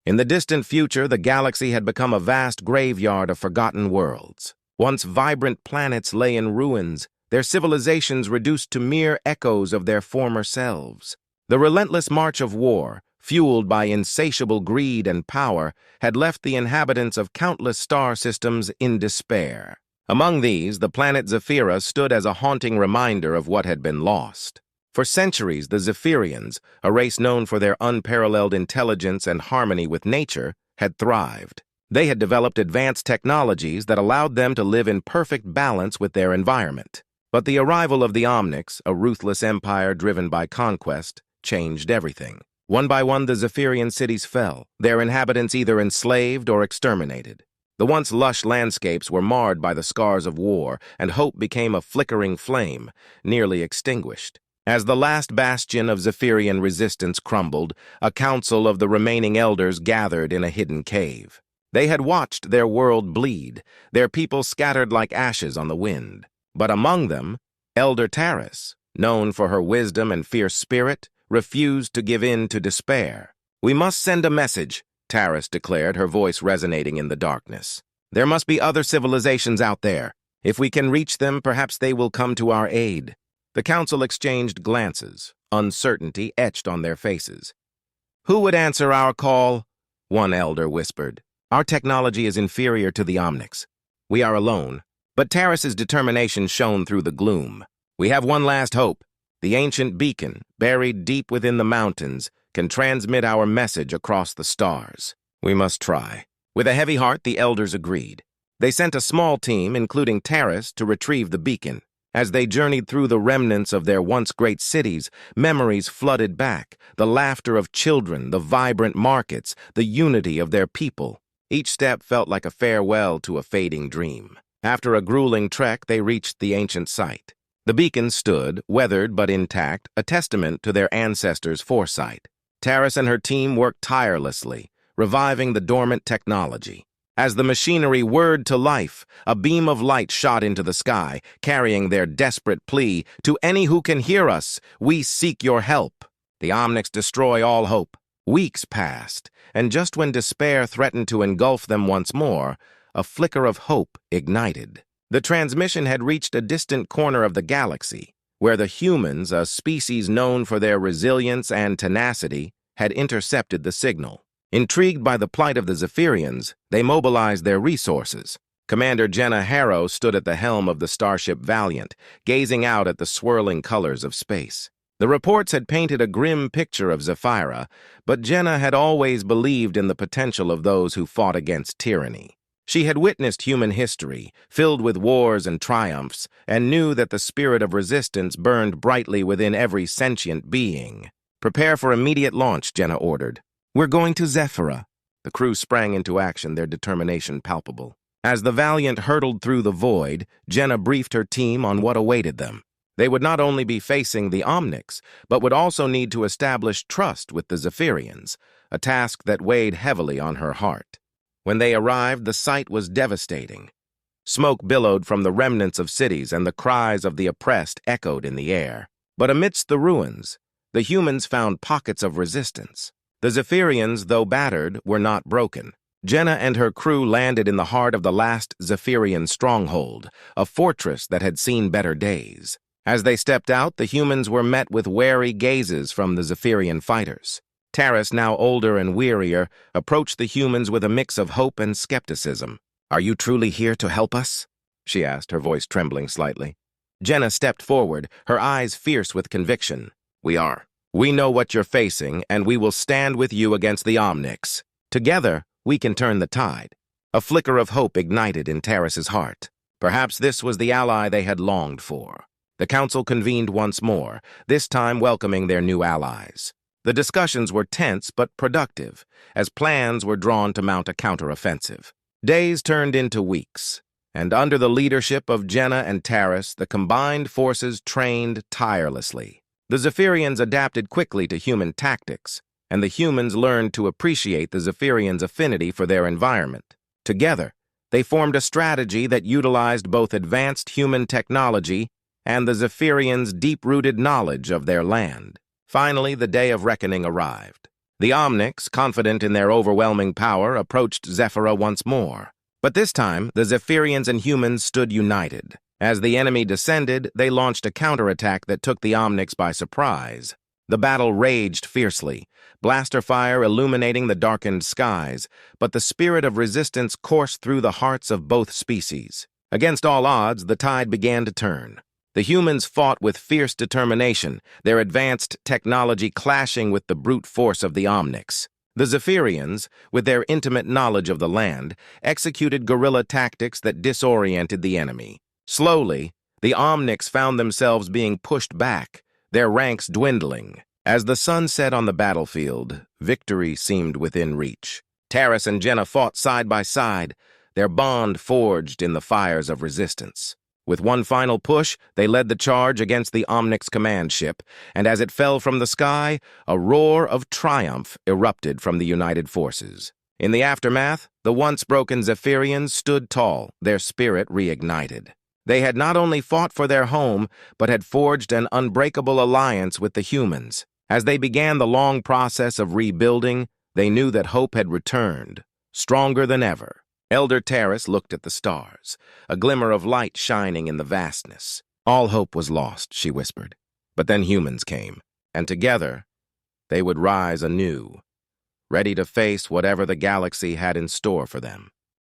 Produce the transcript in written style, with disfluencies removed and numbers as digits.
In the distant future, the galaxy had become a vast graveyard of forgotten worlds. Once vibrant planets lay in ruins, their civilizations reduced to mere echoes of their former selves. The relentless march of war, fueled by insatiable greed and power, had left the inhabitants of countless star systems in despair. Among these, the planet Zephira stood as a haunting reminder of what had been lost. For centuries, the Zephirians, a race known for their unparalleled intelligence and harmony with nature, had thrived. They had developed advanced technologies that allowed them to live in perfect balance with their environment. But the arrival of the Omnics, a ruthless empire driven by conquest, changed everything. One by one, the Zephirian cities fell, their inhabitants either enslaved or exterminated. The once lush landscapes were marred by the scars of war, and hope became a flickering flame, nearly extinguished. As the last bastion of Zephirian resistance crumbled, a council of the remaining elders gathered in a hidden cave. They had watched their world bleed, their people scattered like ashes on the wind. But among them, Elder Taris, known for her wisdom and fierce spirit, refused to give in to despair. "We must send a message," Taris declared, her voice resonating in the darkness. "There must be other civilizations out there. If we can reach them, perhaps they will come to our aid." The council exchanged glances, uncertainty etched on their faces. "Who would answer our call?" one elder whispered. "Our technology is inferior to the Omnics. We are alone." But Taris's determination shone through the gloom. "We have one last hope. The ancient beacon, buried deep within the mountains, can transmit our message across the stars. We must try." With a heavy heart, the elders agreed. They sent a small team, including Taris, to retrieve the beacon. As they journeyed through the remnants of their once great cities, memories flooded back, the laughter of children, the vibrant markets, the unity of their people. Each step felt like a farewell to a fading dream. After a grueling trek, they reached the ancient site. The beacon stood, weathered but intact, a testament to their ancestors' foresight. Taris and her team worked tirelessly, reviving the dormant technology. As the machinery whirred to life, a beam of light shot into the sky, carrying their desperate plea, "To any who can hear us, we seek your help." The Omnics destroy all hope. Weeks passed, and just when despair threatened to engulf them once more, a flicker of hope ignited. The transmission had reached a distant corner of the galaxy, where the humans, a species known for their resilience and tenacity, had intercepted the signal. Intrigued by the plight of the Zephirians, they mobilized their resources. Commander Jenna Harrow stood at the helm of the starship Valiant, gazing out at the swirling colors of space. The reports had painted a grim picture of Zephira, but Jenna had always believed in the potential of those who fought against tyranny. She had witnessed human history, filled with wars and triumphs, and knew that the spirit of resistance burned brightly within every sentient being. "Prepare for immediate launch," Jenna ordered. "We're going to Zephira." The crew sprang into action, their determination palpable. As the Valiant hurtled through the void, Jenna briefed her team on what awaited them. They would not only be facing the Omnics, but would also need to establish trust with the Zephirians, a task that weighed heavily on her heart. When they arrived, the sight was devastating. Smoke billowed from the remnants of cities, and the cries of the oppressed echoed in the air. But amidst the ruins, the humans found pockets of resistance. The Zephirians, though battered, were not broken. Jenna and her crew landed in the heart of the last Zephirian stronghold, a fortress that had seen better days. As they stepped out, the humans were met with wary gazes from the Zephirian fighters. Taris, now older and wearier, approached the humans with a mix of hope and skepticism. "Are you truly here to help us?" she asked, her voice trembling slightly. Jenna stepped forward, her eyes fierce with conviction. "We are. We know what you're facing, and we will stand with you against the Omnics. Together, we can turn the tide." A flicker of hope ignited in Taris's heart. Perhaps this was the ally they had longed for. The council convened once more, this time welcoming their new allies. The discussions were tense but productive, as plans were drawn to mount a counteroffensive. Days turned into weeks, and under the leadership of Jenna and Taris, the combined forces trained tirelessly. The Zephirians adapted quickly to human tactics, and the humans learned to appreciate the Zephirians' affinity for their environment. Together, they formed a strategy that utilized both advanced human technology and the Zephirians' deep-rooted knowledge of their land. Finally, the day of reckoning arrived. The Omnics, confident in their overwhelming power, approached Zephyra once more. But this time, the Zephyrians and humans stood united. As the enemy descended, they launched a counterattack that took the Omnics by surprise. The battle raged fiercely, blaster fire illuminating the darkened skies, but the spirit of resistance coursed through the hearts of both species. Against all odds, the tide began to turn. The humans fought with fierce determination, their advanced technology clashing with the brute force of the Omnics. The Zephyrians, with their intimate knowledge of the land, executed guerrilla tactics that disoriented the enemy. Slowly, the Omnics found themselves being pushed back, their ranks dwindling. As the sun set on the battlefield, victory seemed within reach. Taris and Jenna fought side by side, their bond forged in the fires of resistance. With one final push, they led the charge against the Omnics command ship, and as it fell from the sky, a roar of triumph erupted from the united forces. In the aftermath, the once broken Zephyrians stood tall, their spirit reignited. They had not only fought for their home, but had forged an unbreakable alliance with the humans. As they began the long process of rebuilding, they knew that hope had returned, stronger than ever. Elder Taris looked at the stars, a glimmer of light shining in the vastness. All hope was lost, she whispered. But then humans came, and together, they would rise anew, ready to face whatever the galaxy had in store for them.